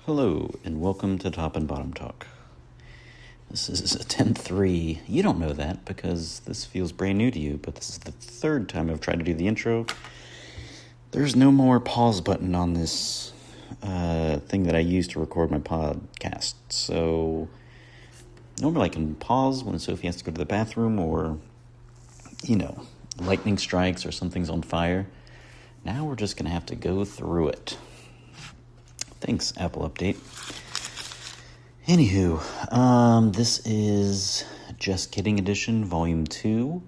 Hello, and welcome to Top and Bottom Talk. This is attempt 3. You don't know that because this feels brand new to you, but this is the third time I've tried to do the intro. There's no more pause button on this thing that I use to record my podcast. So normally I can pause when Sophie has to go to the bathroom or, lightning strikes or something's on fire. Now we're just going to have to go through it. Thanks, Apple Update. Anywho, this is Just Kidding Edition, Volume 2.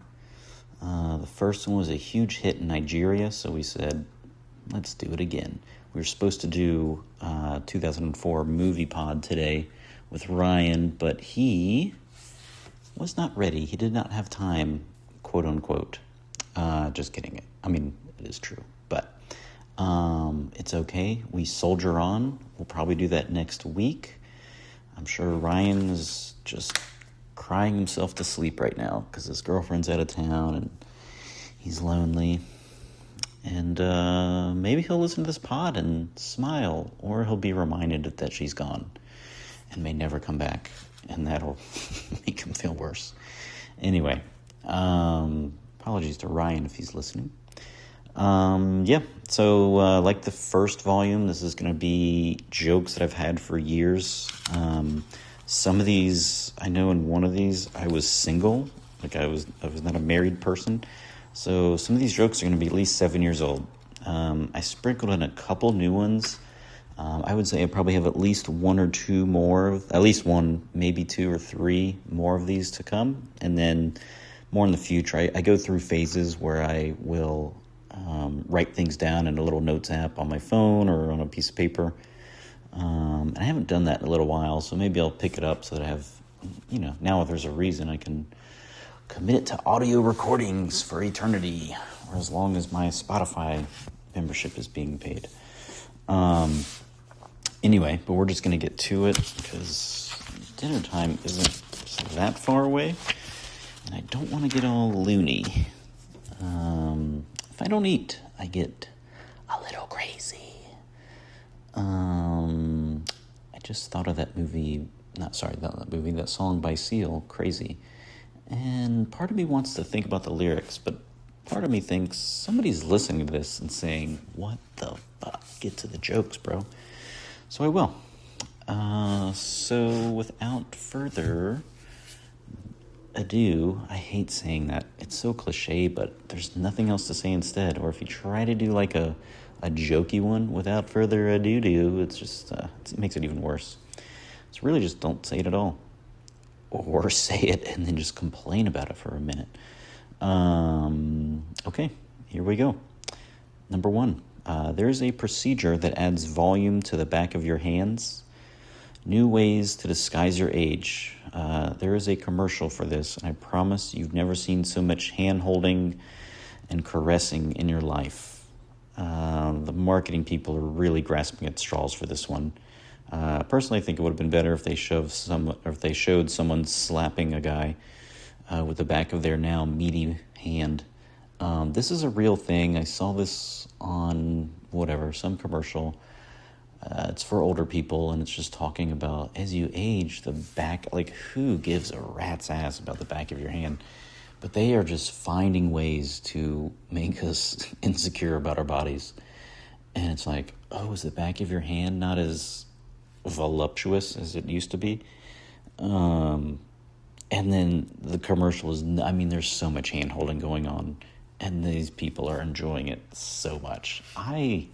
The first one was a huge hit in Nigeria, so we said, let's do it again. We were supposed to do 2004 Movie Pod today with Ryan, but he was not ready. He did not have time, quote unquote. Just kidding. I mean, it is true, but it's okay. We soldier on. We'll probably do that next week. I'm sure Ryan is just crying himself to sleep right now because his girlfriend's out of town and he's lonely. And maybe he'll listen to this pod and smile, or he'll be reminded that she's gone and may never come back, and that'll make him feel worse. Anyway, apologies to Ryan if he's listening. So like the first volume, this is going to be jokes that I've had for years. Some of these, I know in one of these, I was single, like I was not a married person. So some of these jokes are going to be at least 7 years old. I sprinkled in a couple new ones. I would say I probably have at least one or two more, at least one, maybe 2 or 3 more of these to come. And then more in the future. I go through phases where I will write things down in a little notes app on my phone or on a piece of paper. And I haven't done that in a little while, so maybe I'll pick it up so that I have, now if there's a reason I can commit it to audio recordings for eternity, or as long as my Spotify membership is being paid. Anyway, but we're just going to get to it because dinner time isn't that far away, and I don't want to get all loony. If I don't eat, I get a little crazy. I just thought of that song by Seal, Crazy. And part of me wants to think about the lyrics, but part of me thinks somebody's listening to this and saying, what the fuck? Get to the jokes, bro. So I will. So without further ado, I hate saying that. It's so cliche, but there's nothing else to say instead. Or if you try to do like a jokey one without further ado, it's just, it makes it even worse. So really just don't say it at all. Or say it and then just complain about it for a minute. Okay, here we go. Number 1, there's a procedure that adds volume to the back of your hands. New ways to disguise your age. There is a commercial for this, and I promise you've never seen so much hand-holding and caressing in your life. The marketing people are really grasping at straws for this one. Personally, I think it would have been better if they showed someone slapping a guy with the back of their now meaty hand. This is a real thing. I saw this on some commercial. It's for older people, and it's just talking about as you age, the back, like who gives a rat's ass about the back of your hand? But they are just finding ways to make us insecure about our bodies. And it's like, oh, is the back of your hand not as voluptuous as it used to be? And then the commercial is, there's so much hand holding going on, and these people are enjoying it so much. I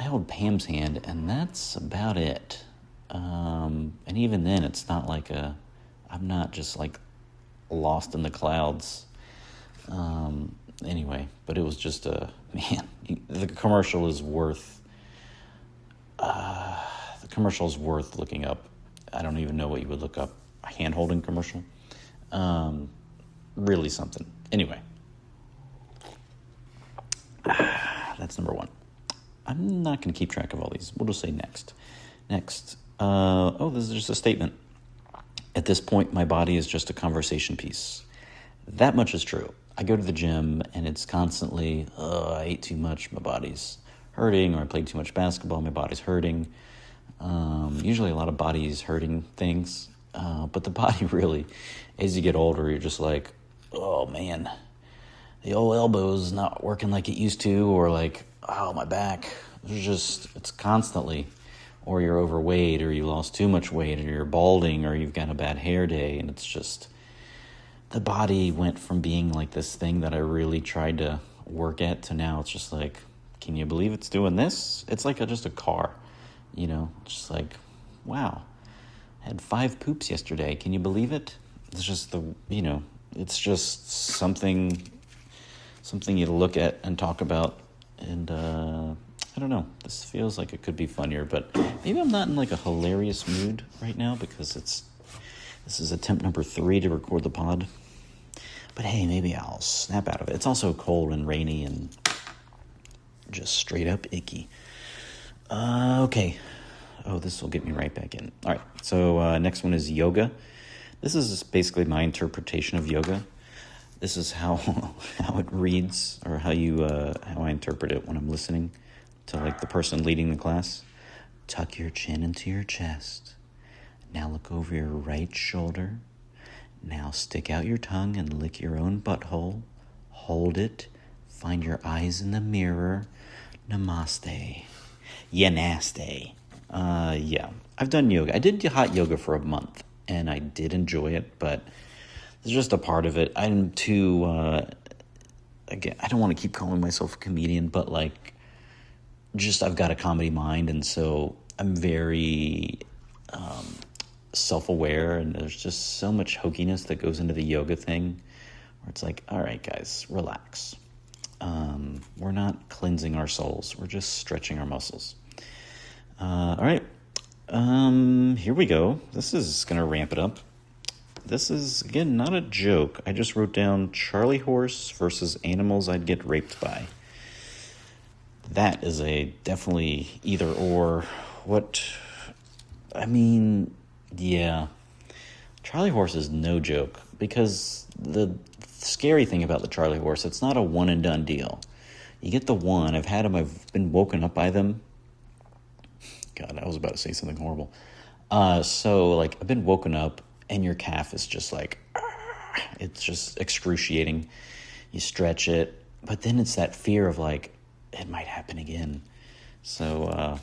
held Pam's hand, and that's about it. And even then, it's not like I'm not just like lost in the clouds. Anyway, but it was just the commercial is worth looking up. I don't even know what you would look up. A hand-holding commercial. Really something. Anyway. That's number 1. I'm not going to keep track of all these. We'll just say next. Next. This is just a statement. At this point, my body is just a conversation piece. That much is true. I go to the gym, and it's constantly, I ate too much, my body's hurting, or I played too much basketball, my body's hurting. Usually a lot of bodies hurting things. But the body really, as you get older, you're just like, oh man, the old elbow's not working like it used to, or like, oh, my back. It's constantly, or you're overweight, or you lost too much weight, or you're balding, or you've got a bad hair day, and it's just, the body went from being like this thing that I really tried to work at to now it's just like, can you believe it's doing this? It's like just a car, just like, wow, I had 5 poops yesterday. Can you believe it? It's just it's just something you to look at and talk about. And I don't know. This feels like it could be funnier, but maybe I'm not in like a hilarious mood right now because this is attempt number 3 to record the pod. But hey, maybe I'll snap out of it. It's also cold and rainy and just straight up icky. Okay. Oh, this will get me right back in. All right. So next one is yoga. This is basically my interpretation of yoga. This is how it reads, or how I interpret it when I'm listening to like the person leading the class. Tuck your chin into your chest. Now look over your right shoulder. Now stick out your tongue and lick your own butthole. Hold it. Find your eyes in the mirror. Namaste. Yeah, nasty. Yeah. I've done yoga. I did hot yoga for a month, and I did enjoy it, but it's just a part of it. I'm too, again, I don't want to keep calling myself a comedian, but like, just I've got a comedy mind, and so I'm very self-aware, and there's just so much hokiness that goes into the yoga thing, where it's like, all right, guys, relax. We're not cleansing our souls. We're just stretching our muscles. All right. Here we go. This is going to ramp it up. This is, again, not a joke. I just wrote down Charlie horse versus animals I'd get raped by. That is a definitely either or. Yeah. Charlie horse is no joke, because the scary thing about the Charlie horse, it's not a one and done deal. You get the one. I've been woken up by them. God, I was about to say something horrible. So like, I've been woken up, and your calf is just like, it's just excruciating. You stretch it, but then it's that fear of like, it might happen again. So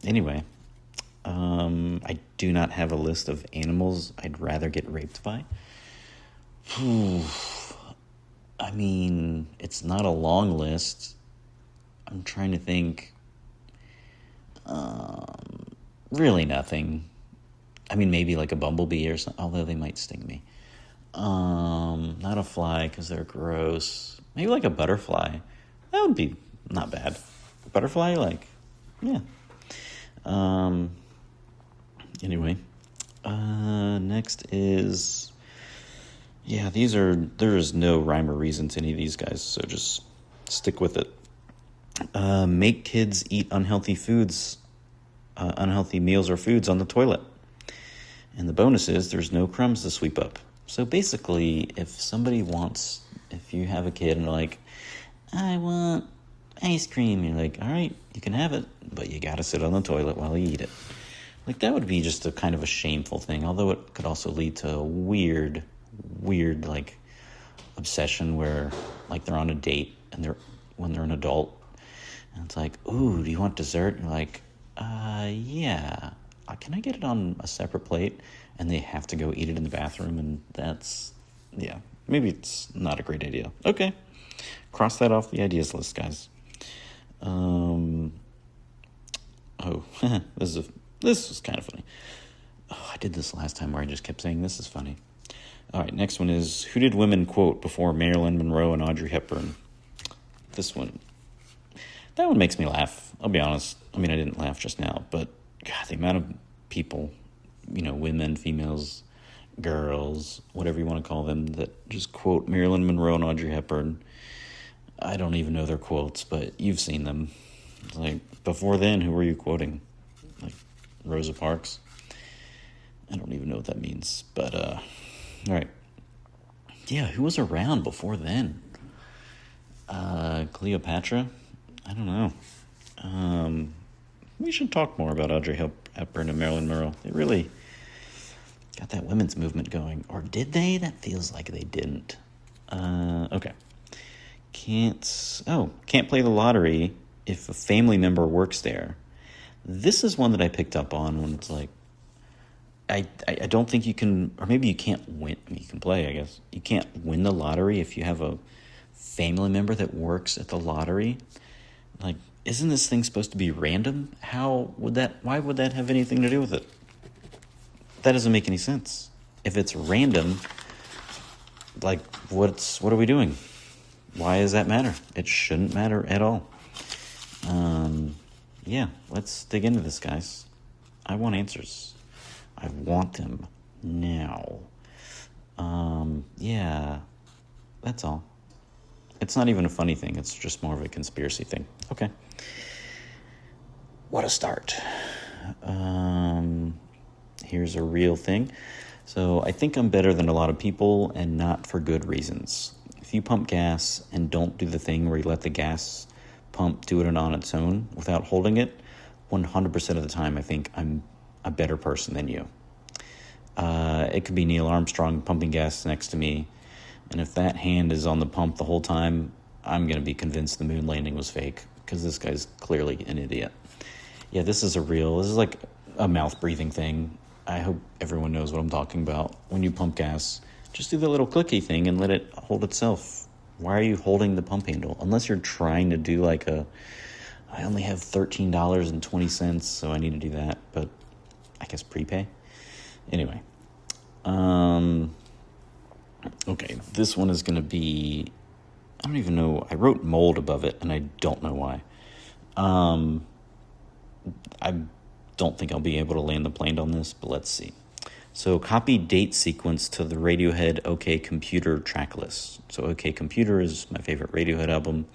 anyway, I do not have a list of animals I'd rather get raped by. I mean, it's not a long list. I'm trying to think. Really nothing. I mean, maybe like a bumblebee or something, although they might sting me. Not a fly, because they're gross. Maybe like a butterfly. That would be not bad. Butterfly, like, yeah. Anyway, next is, yeah, there is no rhyme or reason to any of these guys, so just stick with it. Make kids eat unhealthy meals or foods on the toilet. And the bonus is there's no crumbs to sweep up. So basically, if you have a kid and they're like, I want ice cream, you're like, all right, you can have it, but you got to sit on the toilet while you eat it. Like, that would be just a kind of a shameful thing, although it could also lead to a weird, like, obsession where, like, they're on a date and when they're an adult, and it's like, ooh, do you want dessert? And you're like, yeah. Can I get it on a separate plate? And they have to go eat it in the bathroom, and that's, yeah, maybe it's not a great idea. Okay, cross that off the ideas list, guys. This is kind of funny. Oh, I did this last time where I just kept saying this is funny. All right, next one is, who did women quote before Marilyn Monroe and Audrey Hepburn? That one makes me laugh, I'll be honest. I mean, I didn't laugh just now, but God, the amount of people, women, females, girls, whatever you want to call them, that just quote Marilyn Monroe and Audrey Hepburn. I don't even know their quotes, but you've seen them. It's like, before then, who were you quoting? Like, Rosa Parks? I don't even know what that means, but, all right. Yeah, who was around before then? Cleopatra? I don't know. we should talk more about Audrey Hepburn and Marilyn Monroe. They really got that women's movement going. Or did they? That feels like they didn't. Okay. Can't play the lottery if a family member works there. This is one that I picked up on when it's like, I don't think you can, or maybe you can't win. I mean, you can play, I guess. You can't win the lottery if you have a family member that works at the lottery. Like, isn't this thing supposed to be random? Why would that have anything to do with it? That doesn't make any sense. If it's random, like, what are we doing? Why does that matter? It shouldn't matter at all. Yeah, let's dig into this, guys. I want answers. I want them now. Yeah, that's all. It's not even a funny thing. It's just more of a conspiracy thing. Okay. What a start. Here's a real thing. So I think I'm better than a lot of people, and not for good reasons. If you pump gas and don't do the thing where you let the gas pump do it on its own without holding it, 100% of the time I think I'm a better person than you. It could be Neil Armstrong pumping gas next to me, and if that hand is on the pump the whole time, I'm going to be convinced the moon landing was fake, because this guy's clearly an idiot. Yeah, this is like a mouth-breathing thing. I hope everyone knows what I'm talking about. When you pump gas, just do the little clicky thing and let it hold itself. Why are you holding the pump handle? Unless you're trying to do like I only have $13.20, so I need to do that, but I guess prepay. Anyway, okay, this one is going to be, I don't even know, I wrote mold above it, and I don't know why. I don't think I'll be able to land the plane on this, but let's see. So copy date sequence to the Radiohead OK Computer track list. So OK Computer is my favorite Radiohead album.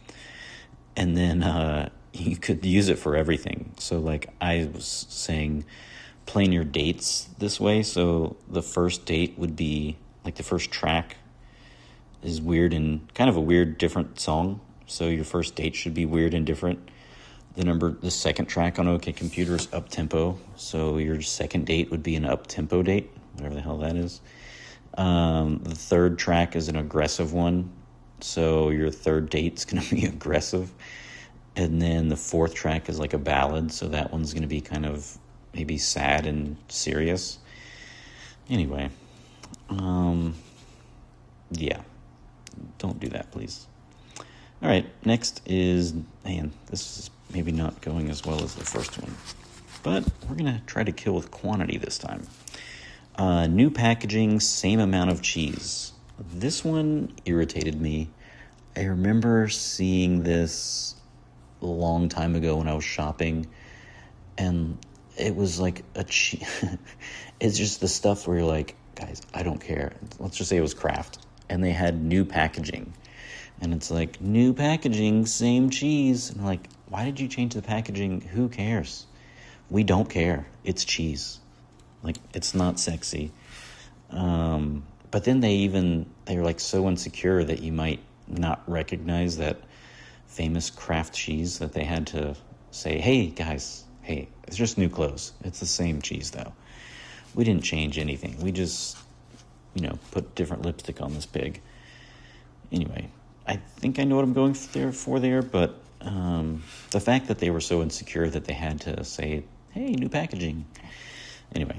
And then you could use it for everything. So like I was saying, plan your dates this way. So the first date would be, like the first track is weird and kind of a weird, different song. So your first date should be weird and different. The second track on OK Computer is up-tempo, so your second date would be an up-tempo date, whatever the hell that is. The third track is an aggressive one, so your third date's going to be aggressive. And then the fourth track is like a ballad, so that one's going to be kind of maybe sad and serious. Anyway, yeah, don't do that, please. All right, next is, this is maybe not going as well as the first one, but we're going to try to kill with quantity this time. New packaging, same amount of cheese. This one irritated me. I remember seeing this a long time ago when I was shopping, and it was like it's just the stuff where you're like, guys, I don't care. Let's just say it was Kraft, and they had new packaging. And it's like, new packaging, same cheese. And I'm like, why did you change the packaging? Who cares? We don't care. It's cheese. Like, it's not sexy. But then they're like so insecure that you might not recognize that famous Kraft cheese, that they had to say, hey, guys, hey, it's just new clothes. It's the same cheese, though. We didn't change anything. We just, put different lipstick on this pig. Anyway, I think I know what I'm going for there, but the fact that they were so insecure that they had to say, hey, new packaging. Anyway,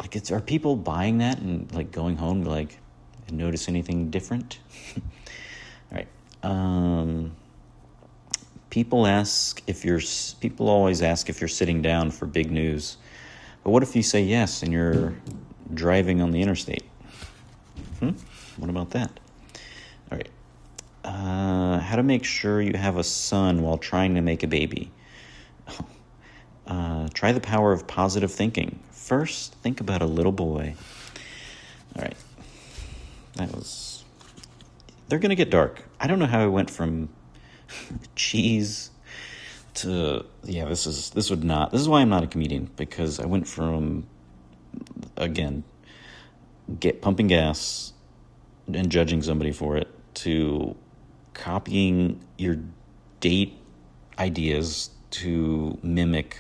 like, are people buying that and like going home like and notice anything different? All right. People always ask if you're sitting down for big news, but what if you say yes and you're driving on the interstate? What about that? All right. How to make sure you have a son while trying to make a baby. Try the power of positive thinking. First, think about a little boy. All right. They're going to get dark. I don't know how I went from cheese to, this is why I'm not a comedian, because I went from, again, pumping gas and judging somebody for it, to copying your date ideas to mimic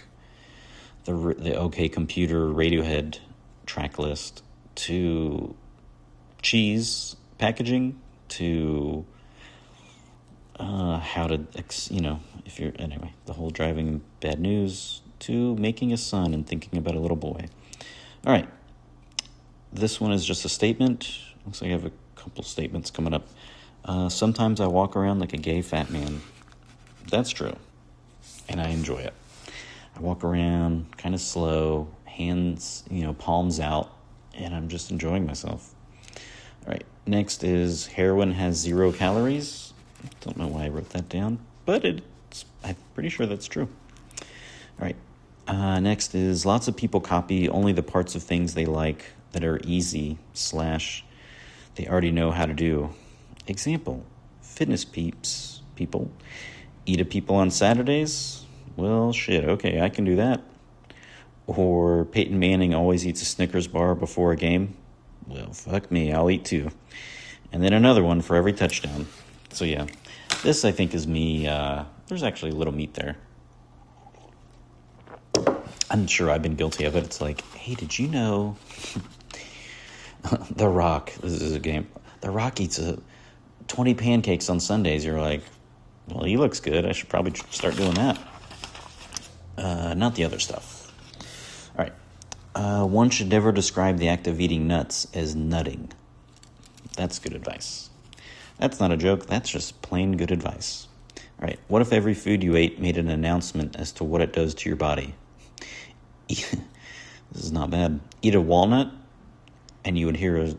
the OK Computer Radiohead track list to cheese packaging to how to, if you're, anyway, the whole driving bad news to making a son and thinking about a little boy. All right. This one is just a statement. Looks like I have a couple statements coming up. Sometimes I walk around like a gay fat man. That's true. And I enjoy it. I walk around kind of slow, hands, palms out, and I'm just enjoying myself. All right. Next is heroin has 0 calories. Don't know why I wrote that down, but I'm pretty sure that's true. All right. Next is lots of people copy only the parts of things they like that are easy / they already know how to do. Example, fitness people eat a people on Saturdays. Well, shit, okay, I can do that. Or Peyton Manning always eats a Snickers bar before a game. Well, fuck me, I'll eat 2. And then another one for every touchdown. So yeah, this I think is me. There's actually a little meat there. I'm sure I've been guilty of it. It's like, hey, did you know The Rock, this is a game, The Rock eats 20 pancakes on Sundays. You're like, well, he looks good. I should probably start doing that. Not the other stuff. All right. One should never describe the act of eating nuts as nutting. That's good advice. That's not a joke. That's just plain good advice. All right. What if every food you ate made an announcement as to what it does to your body? This is not bad. Eat a walnut, and you would hear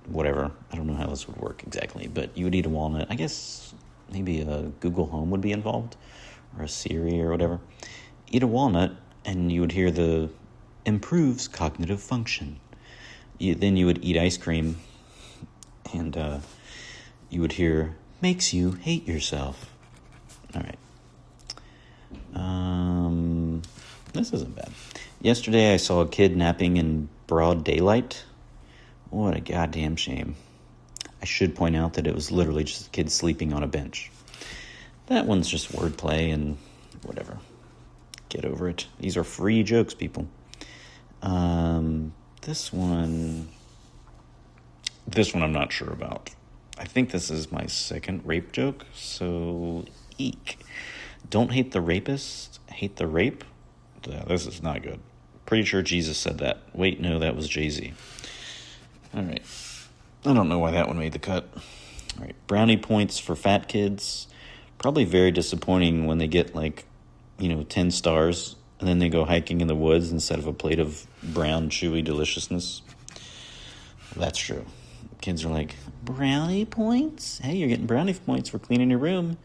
whatever. I don't know how this would work exactly, but you would eat a walnut. I guess maybe a Google Home would be involved, or a Siri or whatever. Eat a walnut, and you would hear the improves cognitive function. Then you would eat ice cream, and you would hear makes you hate yourself. All right. This isn't bad. Yesterday I saw a kid napping in broad daylight. What a goddamn shame. I should point out that it was literally just a kid sleeping on a bench. That one's just wordplay and whatever. Get over it. These are free jokes, people. This one I'm not sure about. I think this is my second rape joke, so eek. Don't hate the rapist, hate the rape. Yeah, this is not good. Pretty sure Jesus said that. Wait, no, that was Jay-Z. All right. I don't know why that one made the cut. All right. Brownie points for fat kids. Probably very disappointing when they get 10 stars and then they go hiking in the woods instead of a plate of brown, chewy deliciousness. That's true. Kids are like, brownie points? Hey, you're getting brownie points for cleaning your room.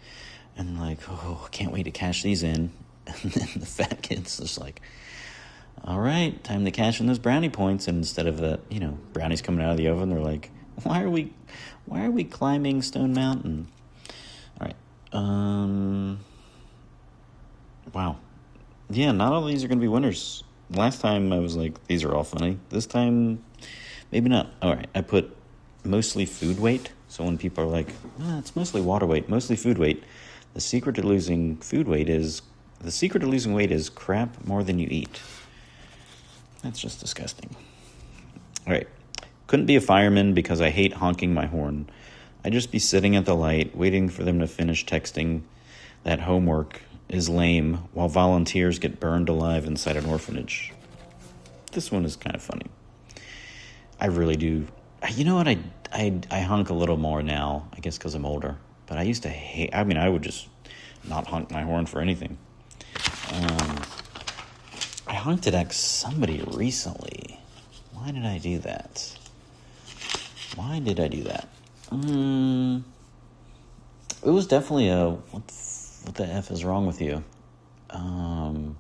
And oh, can't wait to cash these in. And then the fat kid's just like, all right, time to cash in those brownie points. And instead of the, brownies coming out of the oven, they're like, why are we climbing Stone Mountain? All right. Wow. Yeah, not all of these are going to be winners. Last time I was like, these are all funny. This time, maybe not. All right, I put mostly food weight. So when people are like, it's mostly water weight, mostly food weight, the secret to losing weight is crap more than you eat. That's just disgusting. All right. Couldn't be a fireman because I hate honking my horn. I'd just be sitting at the light waiting for them to finish texting that homework is lame while volunteers get burned alive inside an orphanage. This one is kind of funny. I really do. You know what? I honk a little more now, I guess because I'm older. But I used to hate, I would just not honk my horn for anything. I honked at somebody recently. Why did I do that? It was definitely what the F is wrong with you? Man,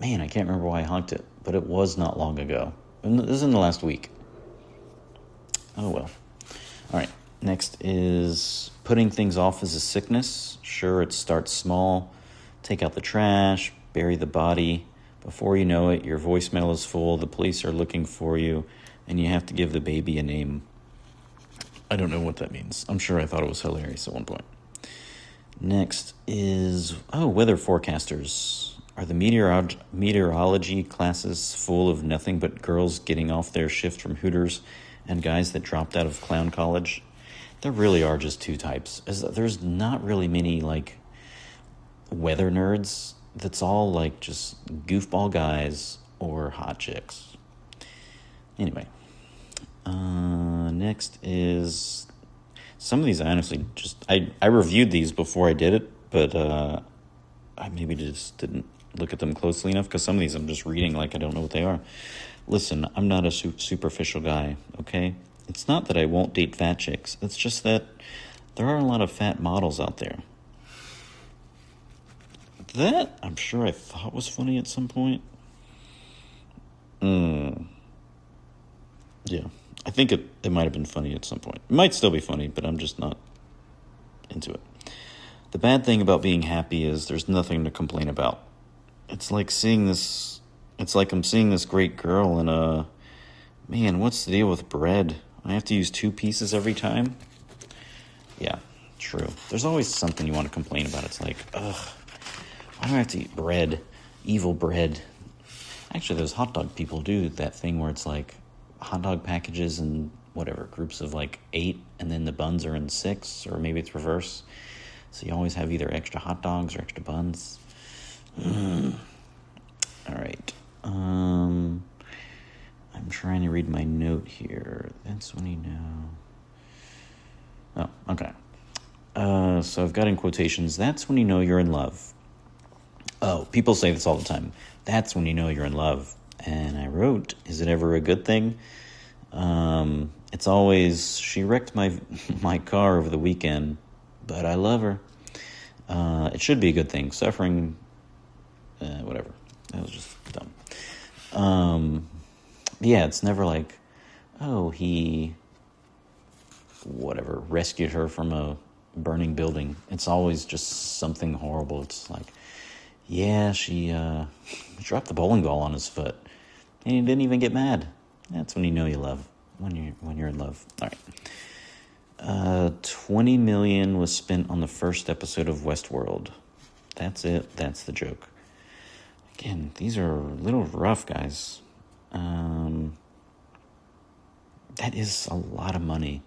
I can't remember why I honked it, but it was not long ago. This is in the last week. Oh, well. All right. Next is putting things off as a sickness. Sure, it starts small. Take out the trash, bury the body. Before you know it, your voicemail is full, the police are looking for you, and you have to give the baby a name. I don't know what that means. I'm sure I thought it was hilarious at one point. Next is, weather forecasters Are the meteorology classes full of nothing but girls getting off their shift from Hooters and guys that dropped out of clown college? There really are just two types. There's not really many, like, weather nerds. That's all, like, just goofball guys or hot chicks. Anyway, next is some of these. I honestly I reviewed these before I did it, but I maybe just didn't look at them closely enough, because some of these I'm just reading like I don't know what they are. Listen, I'm not a superficial guy, okay? It's not that I won't date fat chicks. It's just that there are a lot of fat models out there. That, I'm sure I thought was funny at some point. Yeah, I think it might have been funny at some point. It might still be funny, but I'm just not into it. The bad thing about being happy is there's nothing to complain about. It's like I'm seeing this great girl and, man, what's the deal with bread? I have to use 2 pieces every time? Yeah, true. There's always something you want to complain about. It's like, ugh, why do I have to eat bread? Evil bread. Actually, those hot dog people do that thing where it's like hot dog packages and whatever, groups of like 8, and then the buns are in 6, or maybe it's reverse. So you always have either extra hot dogs or extra buns. All right. I'm trying to read my note here. That's when you know. Oh, okay. So I've got in quotations, that's when you know you're in love. Oh, people say this all the time. That's when you know you're in love. And I wrote, is it ever a good thing? It's always, she wrecked my car over the weekend, but I love her. It should be a good thing. Suffering, whatever. That was just dumb. Yeah, it's never like, oh, he, whatever, rescued her from a burning building. It's always just something horrible. It's like, yeah, she dropped the bowling ball on his foot, and he didn't even get mad. That's when you know you love, when you're in love. All right. $20 million was spent on the first episode of Westworld. That's it. That's the joke. Again, these are a little rough, guys. That is a lot of money.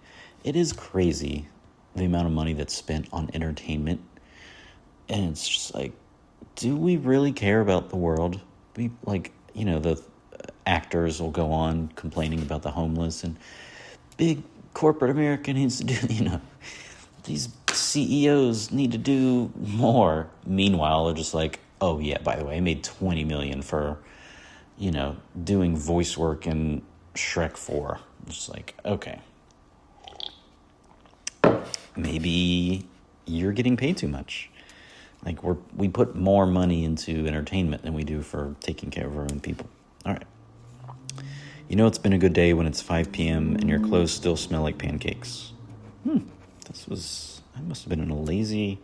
It is crazy, the amount of money that's spent on entertainment. And it's just like, do we really care about the world? We, like, you know, the actors will go on complaining about the homeless, and big corporate America needs to do, you know, these CEOs need to do more. Meanwhile, they're just like, oh yeah, by the way, I made $20 million for, you know, doing voice work in Shrek 4. Just like, okay, maybe you're getting paid too much. Like, we put more money into entertainment than we do for taking care of our own people. All right. You know it's been a good day when it's 5 p.m. and your clothes still smell like pancakes. I must have been in a lazy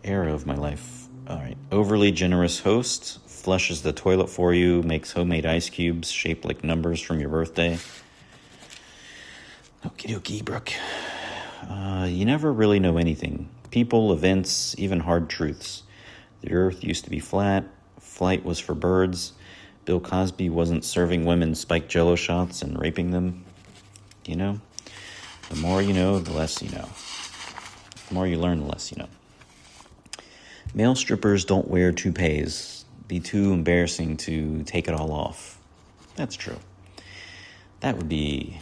era of my life. All right. Overly generous host flushes the toilet for you, makes homemade ice cubes shaped like numbers from your birthday. Okie dokie, Brook. You never really know anything. People, events, even hard truths. The earth used to be flat. Flight was for birds. Bill Cosby wasn't serving women spiked Jell-O shots and raping them. You know? The more you know, the less you know. The more you learn, the less you know. Male strippers don't wear toupees. Be too embarrassing to take it all off. That's true. That would be...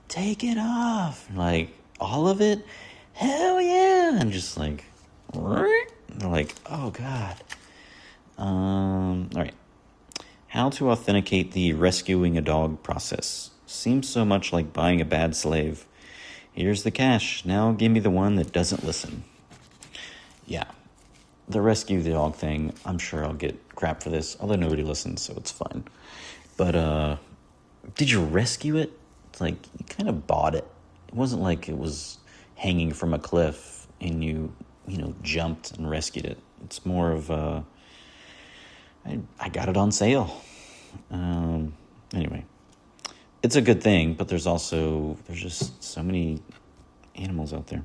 take it off. Like, all of it? Hell yeah. And just like... they're like, oh, God. All right. How to authenticate the rescuing a dog process. Seems so much like buying a bad slave. Here's the cash. Now give me the one that doesn't listen. Yeah. The rescue the dog thing, I'm sure I'll get crap for this, although nobody listens, so it's fine. But, did you rescue it? It's like, you kind of bought it. It wasn't like it was hanging from a cliff and you jumped and rescued it. It's more of I got it on sale. Anyway, it's a good thing, but there's just so many animals out there.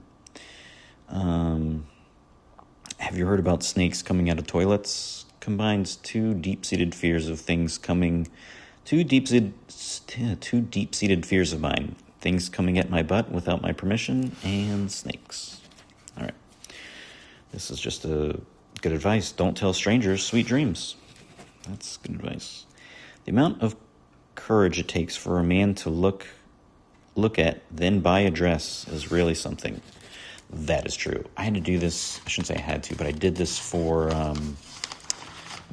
Have you heard about snakes coming out of toilets? Combines two deep-seated fears of things coming, two deep-seated fears of mine. Things coming at my butt without my permission, and snakes. All right. This is just a good advice. Don't tell strangers sweet dreams. That's good advice. The amount of courage it takes for a man to look at, then buy a dress is really something. That is true. I had to do this. I shouldn't say I had to, but I did this for, I'm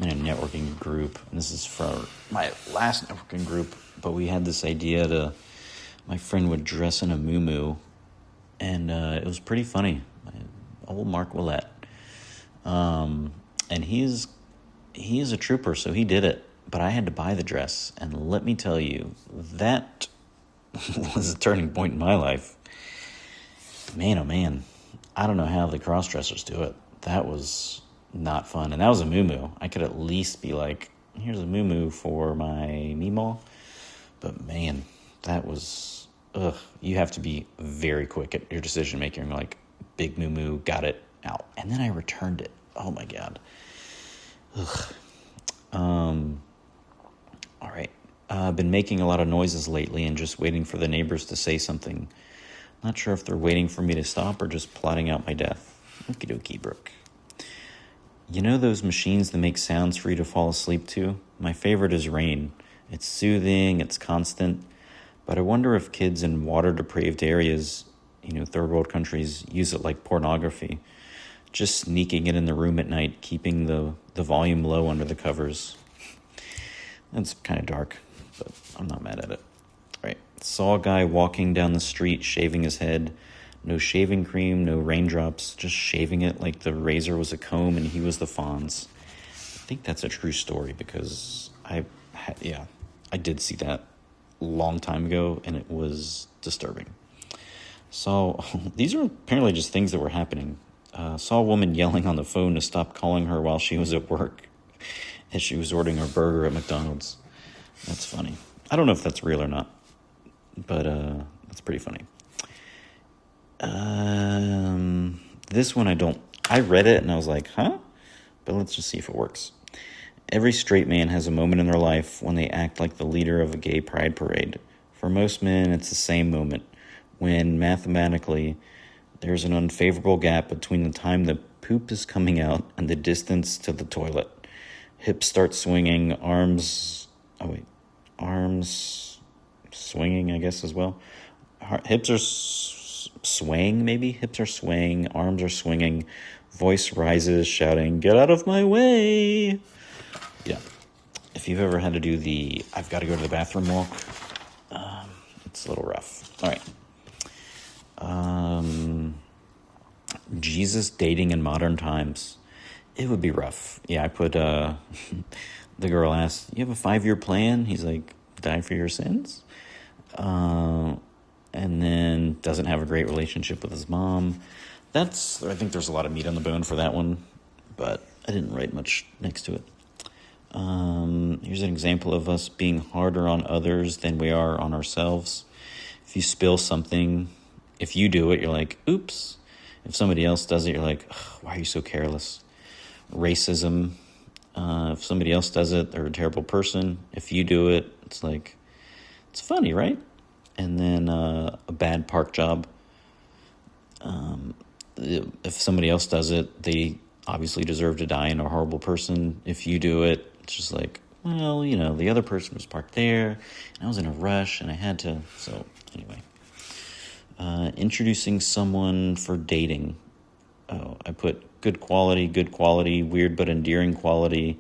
in a networking group, and this is for my last networking group, but we had this idea my friend would dress in a muumuu, and it was pretty funny. Old Mark Willett. And he is a trooper, so he did it, but I had to buy the dress, and let me tell you, that was a turning point in my life. Man, oh man, I don't know how the cross-dressers do it. That was not fun, and that was a muumuu. I could at least be like, here's a muumuu for my meemaw, but man, that was, you have to be very quick at your decision-making, like, big muumuu, got it, out. And then I returned it. Oh my God. All right. I've been making a lot of noises lately and just waiting for the neighbors to say something. Not sure if they're waiting for me to stop or just plotting out my death. Okie dokie, Brook. You know those machines that make sounds for you to fall asleep to? My favorite is rain. It's soothing, it's constant, but I wonder if kids in water-depraved areas, third world countries, use it like pornography. Just sneaking it in the room at night, keeping the volume low under the covers. That's kind of dark, but I'm not mad at it. All right. Saw a guy walking down the street, shaving his head. No shaving cream, no raindrops, just shaving it like the razor was a comb and he was the Fonz. I think that's a true story because I did see that a long time ago, and it was disturbing. So these are apparently just things that were happening. Saw a woman yelling on the phone to stop calling her while she was at work as she was ordering her burger at McDonald's. That's funny. I don't know if that's real or not, but that's pretty funny. This one I read it and I was like, huh? But let's just see if it works. Every straight man has a moment in their life when they act like the leader of a gay pride parade. For most men, it's the same moment, when mathematically there's an unfavorable gap between the time the poop is coming out and the distance to the toilet. Hips start swinging, arms swinging, I guess, as well. Hips are swaying, maybe? Hips are swaying, arms are swinging, voice rises, shouting, "Get out of my way!" Yeah. If you've ever had to do the I've got to go to the bathroom walk, it's a little rough. All right. Jesus dating in modern times. It would be rough. Yeah, I put, the girl asked, "You have a 5-year plan?" He's like, "Die for your sins?" And then doesn't have a great relationship with his mom. I think there's a lot of meat on the bone for that one, but I didn't write much next to it. Here's an example of us being harder on others than we are on ourselves. If you spill something, if you do it, you're like, oops. If somebody else does it, you're like, why are you so careless? Racism. If somebody else does it, they're a terrible person. If you do it, it's like, it's funny, right? And then a bad park job. If somebody else does it, they obviously deserve to die and are a horrible person. If you do it, it's just like, well, the other person was parked there, and I was in a rush, and I had to. So anyway, introducing someone for dating. Oh, I put good quality, weird but endearing quality,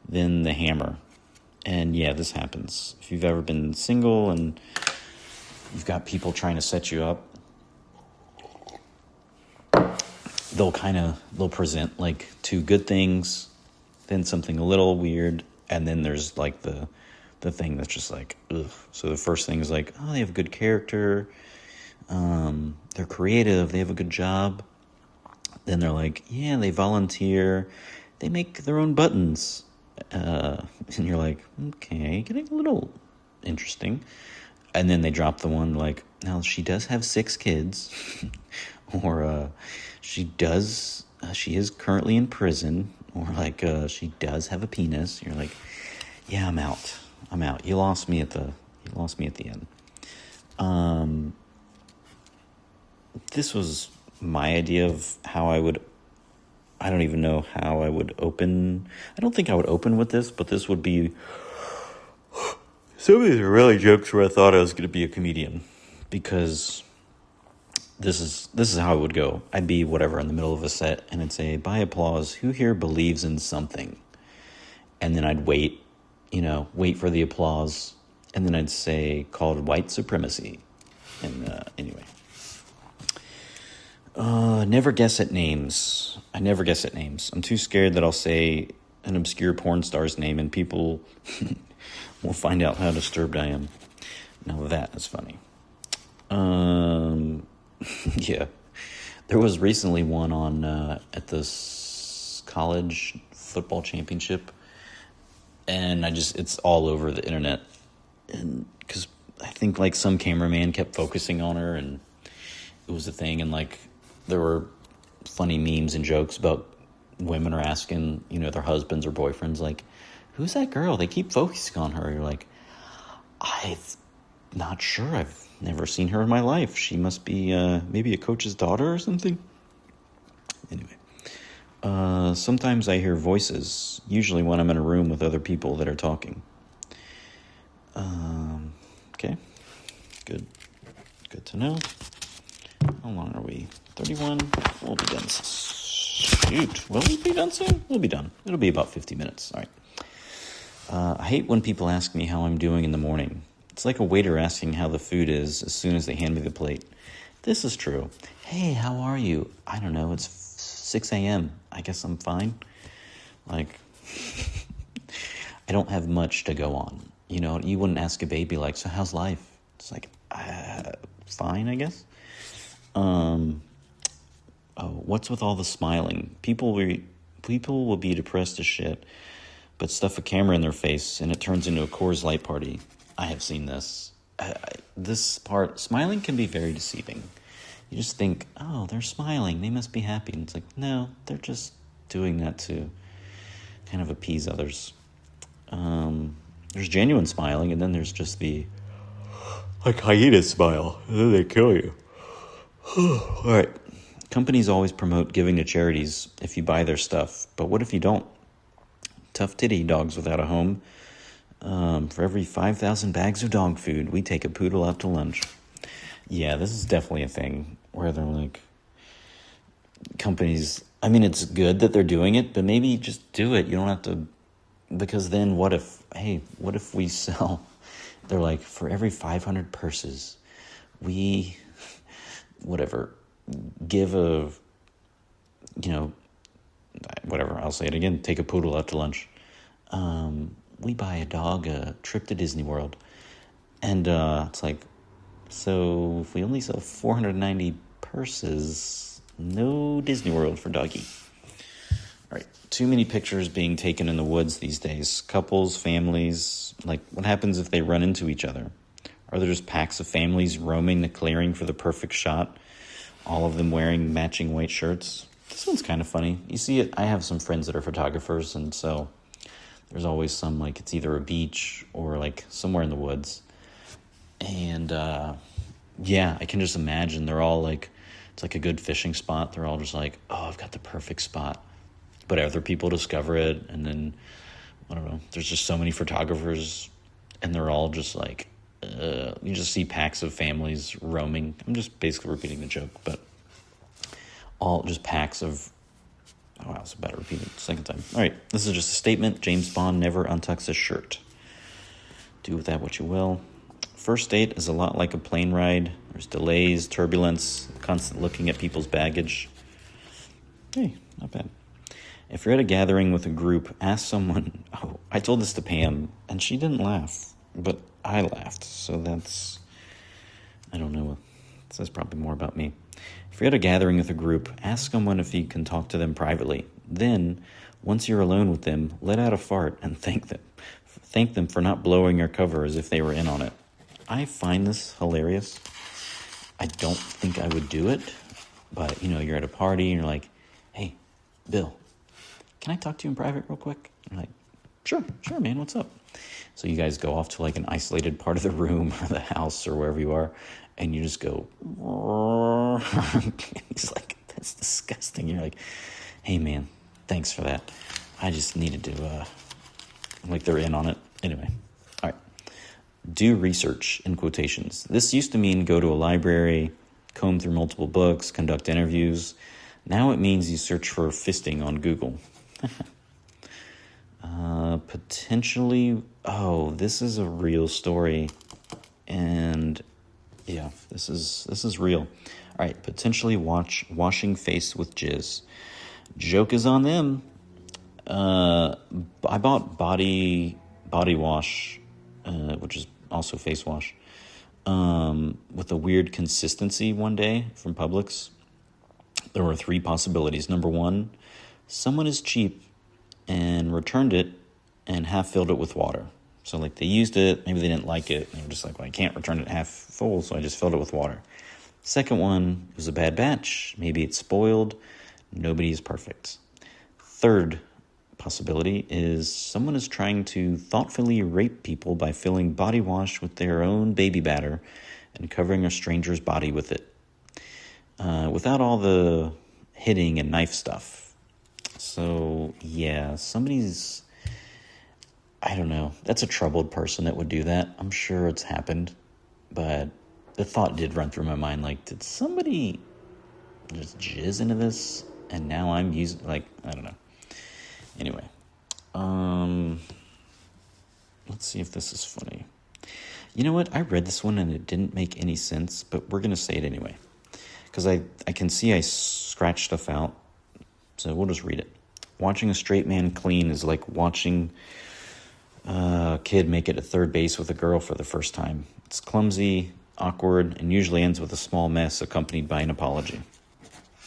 then the hammer. And yeah, this happens. If you've ever been single and you've got people trying to set you up, they'll present like two good things, then something a little weird, and then there's like the thing that's just like, ugh. So the first thing is like, oh, they have good character, they're creative, they have a good job. Then they're like, yeah, they volunteer, they make their own buttons. And you're like, okay, getting a little interesting. And then they drop the one like, now she does have 6 kids, or she does she is currently in prison, or like she does have a penis. You're like, yeah, I'm out. You lost me at the end. This was my idea of how I would. I don't even know how I would open. I don't think I would open with this, but this would be. Some of these are really jokes where I thought I was going to be a comedian, because this is how it would go. I'd be whatever in the middle of a set, and I'd say, by applause, who here believes in something? And then I'd wait for the applause, and then I'd say, called white supremacy. And anyway. Never guess at names. I never guess at names. I'm too scared that I'll say an obscure porn star's name and people will find out how disturbed I am. Now that is funny. Yeah. There was recently one on at this college football championship, and it's all over the internet, and because I think like some cameraman kept focusing on her, and it was a thing, and like there were funny memes and jokes about women are asking, their husbands or boyfriends, like, who's that girl? They keep focusing on her. You're like, I'm not sure. I've never seen her in my life. She must be maybe a coach's daughter or something. Anyway, sometimes I hear voices, usually when I'm in a room with other people that are talking. Okay, good to know. How long are we? 31. We'll be done. Shoot, will we be done soon? We'll be done. It'll be about 50 minutes. All right. I hate when people ask me how I'm doing in the morning. It's like a waiter asking how the food is as soon as they hand me the plate. This is true. Hey, how are you? I don't know. It's 6 a.m. I guess I'm fine. Like, I don't have much to go on. You wouldn't ask a baby like, so how's life? It's like, fine, I guess. What's with all the smiling? People will be depressed as shit, but stuff a camera in their face and it turns into a Coors Light party. I have seen this. This part, smiling can be very deceiving. You just think, oh, they're smiling, they must be happy. And it's like, no, they're just doing that to kind of appease others. There's genuine smiling, and then there's just the like hyena smile, and then they kill you. All right. Companies always promote giving to charities if you buy their stuff, but what if you don't? Tough titty dogs without a home. For every 5,000 bags of dog food, we take a poodle out to lunch. Yeah, this is definitely a thing where they're like, companies, I mean, it's good that they're doing it, but maybe just do it. You don't have to, because then what if we sell, they're like, for every 500 purses, we, whatever, give a, whatever, I'll say it again, take a poodle out to lunch. We buy a dog a trip to Disney World. And it's like, so if we only sell 490 purses, no Disney World for doggy. All right, too many pictures being taken in the woods these days. Couples, families, like what happens if they run into each other? Are there just packs of families roaming the clearing for the perfect shot? All of them wearing matching white shirts? This one's kind of funny. You see it, I have some friends that are photographers, and so there's always some, like, it's either a beach or, like, somewhere in the woods. And, yeah, I can just imagine they're all, like, it's like a good fishing spot. They're all just like, oh, I've got the perfect spot. But other people discover it, and then, I don't know, there's just so many photographers, and they're all just like, you just see packs of families roaming. I'm just basically repeating the joke, but all just packs of, oh, I was about to repeat it the second time. All right, this is just a statement. James Bond never untucks his shirt. Do with that what you will. First date is a lot like a plane ride. There's delays, turbulence, constant looking at people's baggage. Hey, not bad. If you're at a gathering with a group, ask someone, oh, I told this to Pam, and she didn't laugh, but I laughed, so that's, I don't know, it says probably more about me. If you're at a gathering with a group, ask someone if you can talk to them privately. Then, once you're alone with them, let out a fart and thank them. Thank them for not blowing your cover as if they were in on it. I find this hilarious. I don't think I would do it, but, you're at a party and you're like, hey, Bill, can I talk to you in private real quick? I'm like, sure, man, what's up? So you guys go off to like an isolated part of the room or the house or wherever you are, and you just go, he's like, that's disgusting. You're like, hey man, thanks for that. I just needed to, like they're in on it. Anyway, all right. Do research, in quotations. This used to mean go to a library, comb through multiple books, conduct interviews. Now it means you search for fisting on Google. Potentially, this is a real story. And yeah, this is real. All right, potentially washing face with jizz. Joke is on them. I bought body wash, which is also face wash, with a weird consistency one day from Publix. There were 3 possibilities. Number 1, someone is cheap and returned it and half filled it with water. So like they used it, maybe they didn't like it, and they were just like, well, I can't return it half full, so I just filled it with water. Second one was a bad batch. Maybe it's spoiled. Nobody is perfect. Third possibility is someone is trying to thoughtfully rape people by filling body wash with their own baby batter and covering a stranger's body with it. Without all the hitting and knife stuff. So, yeah, somebody's, I don't know, that's a troubled person that would do that. I'm sure it's happened, but the thought did run through my mind, like, did somebody just jizz into this? And now I'm using, like, I don't know. Anyway, let's see if this is funny. You know what? I read this one and it didn't make any sense, but we're going to say it anyway. Because I can see I scratched stuff out, so we'll just read it. Watching a straight man clean is like watching a kid make it to third base with a girl for the first time. It's clumsy, awkward, and usually ends with a small mess accompanied by an apology.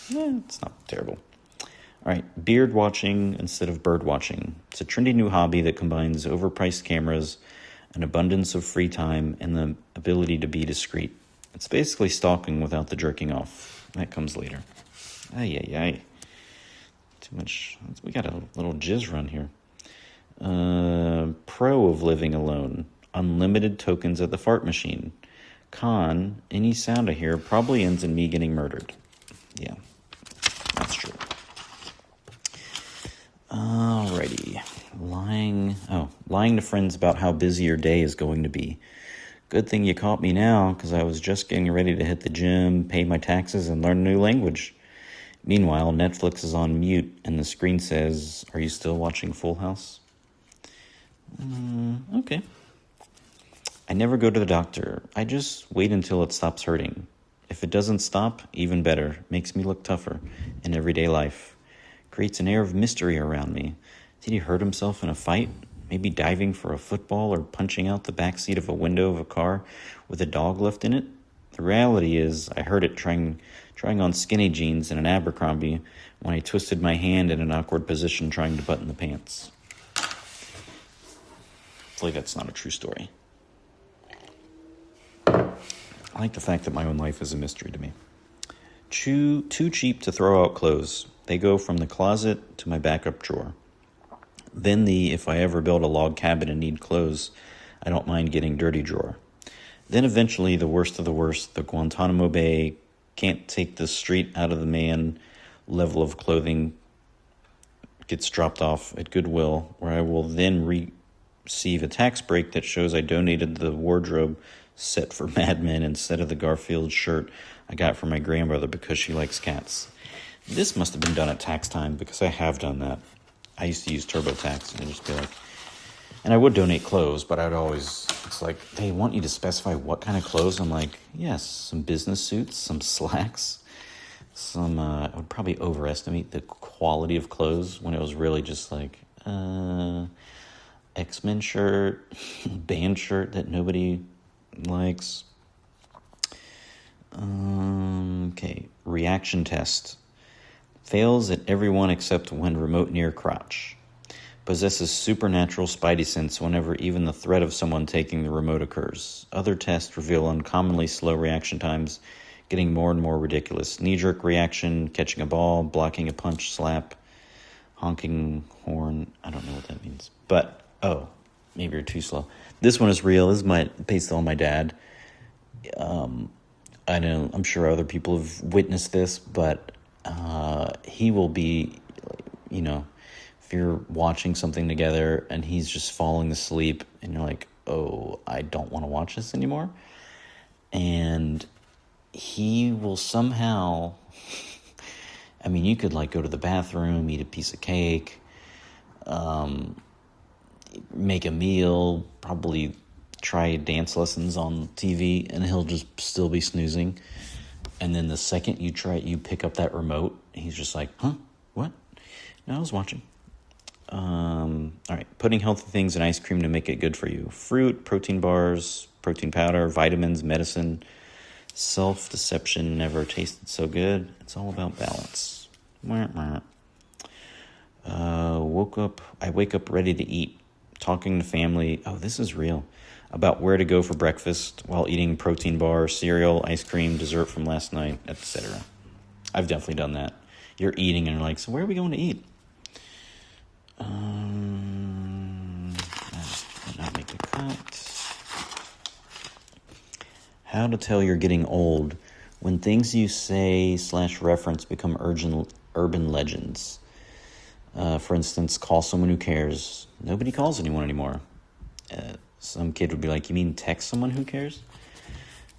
It's not terrible. All right, beard watching instead of bird watching. It's a trendy new hobby that combines overpriced cameras, an abundance of free time, and the ability to be discreet. It's basically stalking without the jerking off. That comes later. Ay. Too much. We got a little jizz run here. Pro of living alone. Unlimited tokens at the fart machine. Con, any sound I hear probably ends in me getting murdered. Yeah, that's true. Alrighty. Lying to friends about how busy your day is going to be. Good thing you caught me now, because I was just getting ready to hit the gym, pay my taxes, and learn a new language. Meanwhile, Netflix is on mute, and the screen says, "Are you still watching Full House?" Okay. I never go to the doctor. I just wait until it stops hurting. If it doesn't stop, even better. Makes me look tougher in everyday life. Creates an air of mystery around me. Did he hurt himself in a fight? Maybe diving for a football or punching out the backseat of a window of a car with a dog left in it? The reality is, I heard it trying on skinny jeans and an Abercrombie when I twisted my hand in an awkward position trying to button the pants. Hopefully that's not a true story. I like the fact that my own life is a mystery to me. Too cheap to throw out clothes. They go from the closet to my backup drawer. Then the if I ever build a log cabin and need clothes, I don't mind getting dirty drawer. Then eventually the worst of the worst, the Guantanamo Bay, can't take the street out of the man level of clothing gets dropped off at Goodwill, where I will then receive a tax break that shows I donated the wardrobe set for Mad Men instead of the Garfield shirt I got from my grandmother because she likes cats. This must have been done at tax time, because I have done that. I used to use TurboTax, and I'd just be like, and I would donate clothes, but I'd always, it's like, they want you to specify what kind of clothes. I'm like, yes, some business suits, some slacks, I would probably overestimate the quality of clothes when it was really just like, X-Men shirt, band shirt that nobody likes. Okay, reaction test. Fails at everyone except when remote near crotch. Possesses supernatural spidey sense whenever even the threat of someone taking the remote occurs. Other tests reveal uncommonly slow reaction times, getting more and more ridiculous. Knee-jerk reaction, catching a ball, blocking a punch, slap. Honking horn. I don't know what that means. But, maybe you're too slow. This one is real. This is based on my dad. I know, I'm sure other people have witnessed this, but he will be, if you're watching something together and he's just falling asleep and you're like, oh, I don't want to watch this anymore. And he will somehow, you could go to the bathroom, eat a piece of cake, make a meal, probably try dance lessons on TV, and he'll just still be snoozing. And then the second you pick up that remote, he's just like, huh? What? No, I was watching. All right, putting healthy things in ice cream to make it good for you. Fruit, protein bars, protein powder, vitamins, medicine. Self-deception never tasted so good. It's all about balance. I wake up ready to eat. Talking to family. Oh, this is real. About where to go for breakfast while eating protein bar, cereal, ice cream, dessert from last night, etc. I've definitely done that. You're eating and you're like, so where are we going to eat? That did not make the cut. How to tell you're getting old when things you say / reference become urban legends. For instance, call someone who cares. Nobody calls anyone anymore. Some kid would be like, you mean text someone who cares?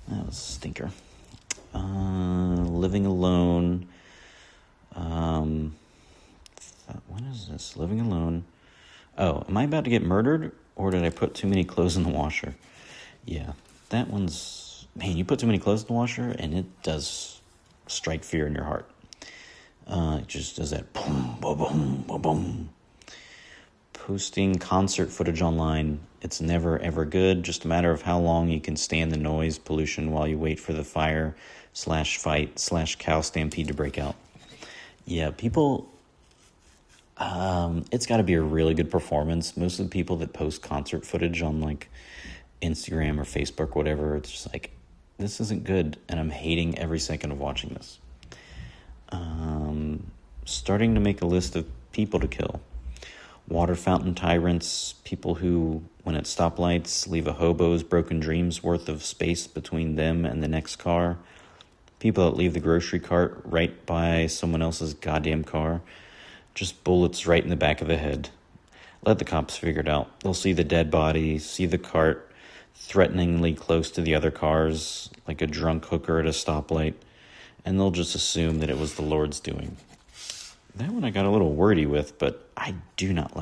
That was a stinker. Living alone. What is this? Living alone. Oh, am I about to get murdered? Or did I put too many clothes in the washer? Yeah, that one's... Man, you put too many clothes in the washer, and it does strike fear in your heart. It just does that boom, boom, boom, boom, boom. Posting concert footage online. It's never, ever good. Just a matter of how long you can stand the noise pollution while you wait for the fire / fight / cow stampede to break out. Yeah, people... it's got to be a really good performance. Most of the people that post concert footage on Instagram or Facebook, whatever, it's just like, this isn't good, and I'm hating every second of watching this. Starting to make a list of people to kill. Water fountain tyrants, people who, when at stoplights, leave a hobo's broken dreams worth of space between them and the next car. People that leave the grocery cart right by someone else's goddamn car. Just bullets right in the back of the head. Let the cops figure it out. They'll see the dead body, see the cart threateningly close to the other cars, like a drunk hooker at a stoplight, and they'll just assume that it was the Lord's doing. That one I got a little wordy with, but I do not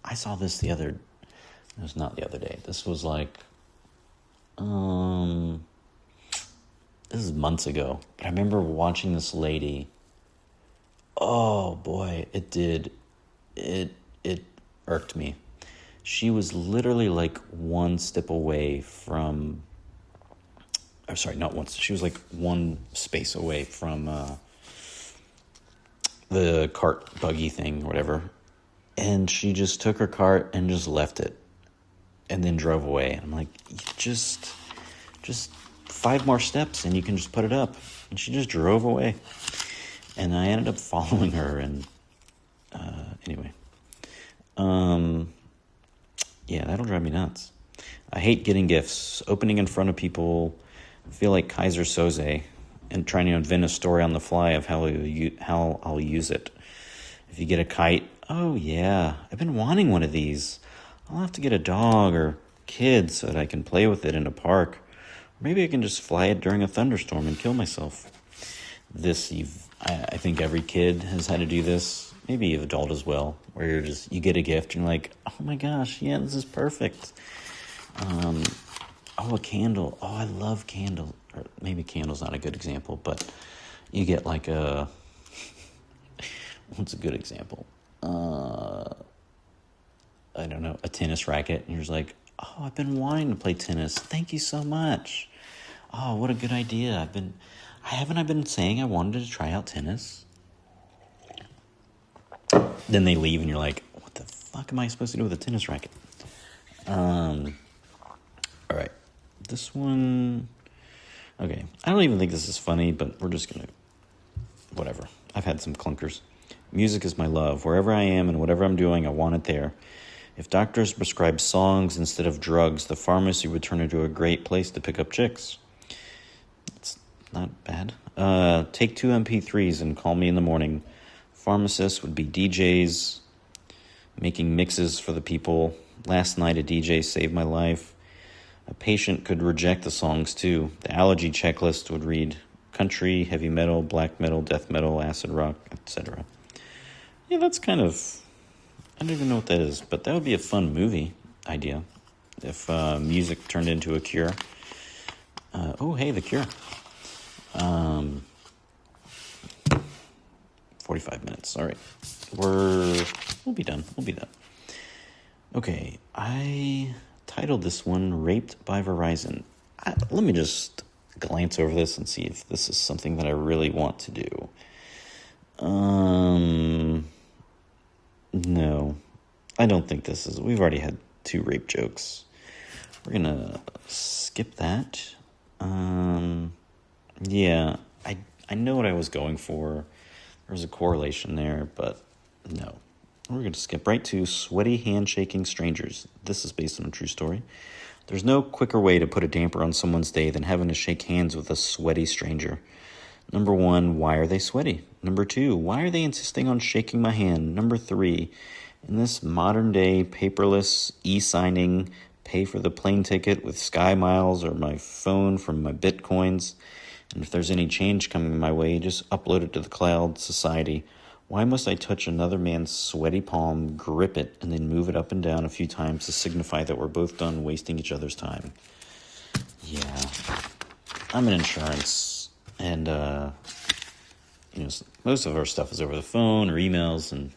I saw this it was not the other day. This was this is months ago. But I remember watching this lady. Oh boy, it irked me. She was literally one step away from, I'm sorry, not once. She was one space away from the cart buggy thing or whatever. And she just took her cart and just left it and then drove away. And I'm like, just 5 more steps and you can just put it up. And she just drove away. And I ended up following her, and anyway. Yeah, that'll drive me nuts. I hate getting gifts. Opening in front of people, feel like Kaiser Soze, and trying to invent a story on the fly of how I'll use it. If you get a kite, oh yeah, I've been wanting one of these. I'll have to get a dog or kids so that I can play with it in a park. Maybe I can just fly it during a thunderstorm and kill myself. I think every kid has had to do this, maybe an adult as well, where you get a gift and you're like, oh my gosh, yeah, this is perfect. A candle. Oh, I love candles. Or maybe candle's not a good example, but you get what's a good example? I don't know, a tennis racket, and you're just like, oh, I've been wanting to play tennis. Thank you so much. Oh, what a good idea. Haven't I been saying I wanted to try out tennis? Then they leave and you're like, what the fuck am I supposed to do with a tennis racket? All right. This one, okay. I don't even think this is funny, but we're just gonna, whatever. I've had some clunkers. Music is my love. Wherever I am and whatever I'm doing, I want it there. If doctors prescribe songs instead of drugs, the pharmacy would turn into a great place to pick up chicks. It's not bad. Take 2 MP3s and call me in the morning. Pharmacists would be DJs, making mixes for the people. Last night, a DJ saved my life. A patient could reject the songs, too. The allergy checklist would read country, heavy metal, black metal, death metal, acid rock, etc. Yeah, that's kind of... I don't even know what that is, but that would be a fun movie idea if music turned into a cure. The Cure. 45 minutes. All right. We'll be done. Okay, I titled this one Raped by Verizon. Let me just glance over this and see if this is something that I really want to do. No, I don't think this is. We've already had 2 rape jokes. We're gonna skip that. Yeah, I know what I was going for. There was a correlation there, but no. We're going to skip right to sweaty handshaking strangers. This is based on a true story. There's no quicker way to put a damper on someone's day than having to shake hands with a sweaty stranger. Number 1, why are they sweaty? Number 2, why are they insisting on shaking my hand? Number 3, in this modern day paperless e-signing, pay for the plane ticket with Sky Miles or my phone from my Bitcoins, and if there's any change coming my way, just upload it to the cloud society. Why must I touch another man's sweaty palm, grip it, and then move it up and down a few times to signify that we're both done wasting each other's time? Yeah, I'm in insurance, and most of our stuff is over the phone or emails, and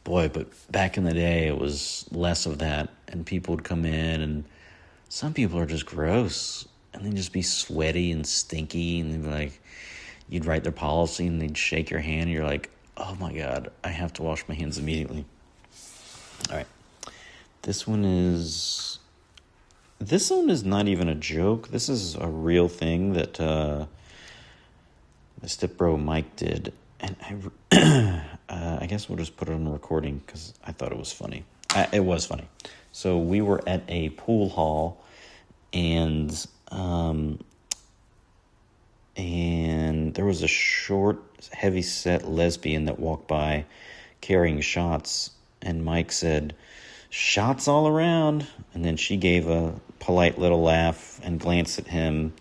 boy, but back in the day, it was less of that, and people would come in, and some people are just gross, and they'd just be sweaty and stinky, and they'd be like, you'd write their policy, and they'd shake your hand, and you're like, oh my God, I have to wash my hands immediately. All right. This one is not even a joke. This is a real thing that my stepbro Mike did. And I guess we'll just put it on the recording because I thought it was funny. It was funny. So we were at a pool hall, and there was a short, heavy-set lesbian that walked by carrying shots, and Mike said, "Shots all around," and then she gave a polite little laugh and glanced at him,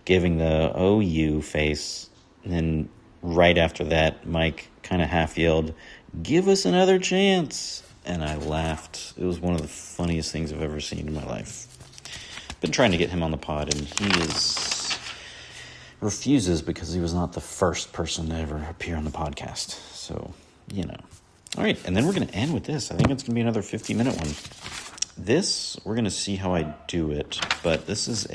giving the "oh, you" face, and then right after that, Mike kind of half yelled, "Give us another chance," and I laughed. It was one of the funniest things I've ever seen in my life. Been trying to get him on the pod, and he refuses because he was not the first person to ever appear on the podcast. So, All right, and then we're going to end with this. I think it's going to be another 50-minute one. This, we're going to see how I do it, but this is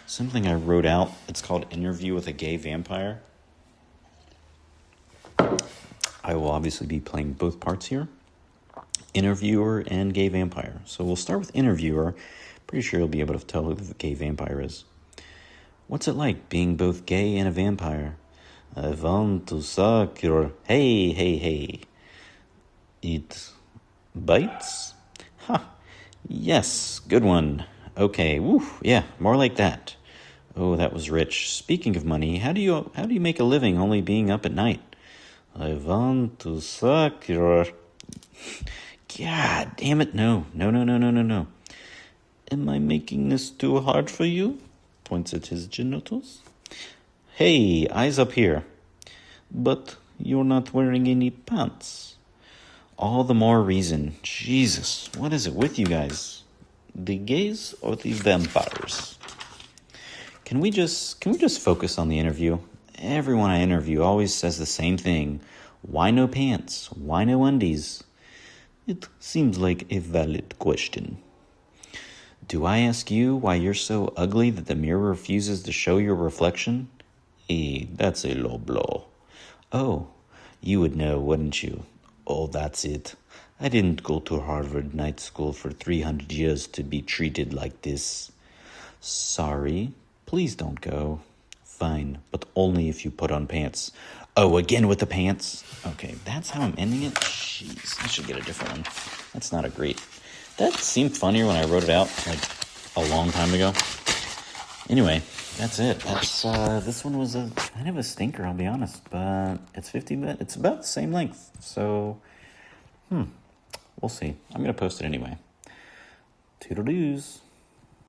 something I wrote out. It's called Interview with a Gay Vampire. I will obviously be playing both parts here, interviewer and gay vampire. So we'll start with interviewer. Pretty sure you'll be able to tell who the gay vampire is. What's it like being both gay and a vampire? I want to suck your... Hey. It bites? Yes, good one. Okay, yeah, more like that. Oh, that was rich. Speaking of money, how do you make a living only being up at night? I want to suck your... God damn it, no. Am I making this too hard for you? Points at his genitals. Hey, eyes up here. But you're not wearing any pants. All the more reason. Jesus, what is it with you guys? The gays or the vampires? Can we just focus on the interview? Everyone I interview always says the same thing. Why no pants? Why no undies? It seems like a valid question. Do I ask you why you're so ugly that the mirror refuses to show your reflection? That's a low blow. Oh, you would know, wouldn't you? Oh, that's it. I didn't go to Harvard night school for 300 years to be treated like this. Sorry, please don't go. Fine, but only if you put on pants. Oh, again with the pants? Okay, that's how I'm ending it? Jeez, I should get a different one. That's not a great... That seemed funnier when I wrote it out, like, a long time ago. Anyway, that's it. This one was a kind of a stinker, I'll be honest. But it's 50 minutes. It's about the same length. So, we'll see. I'm going to post it anyway. Toodle-doos.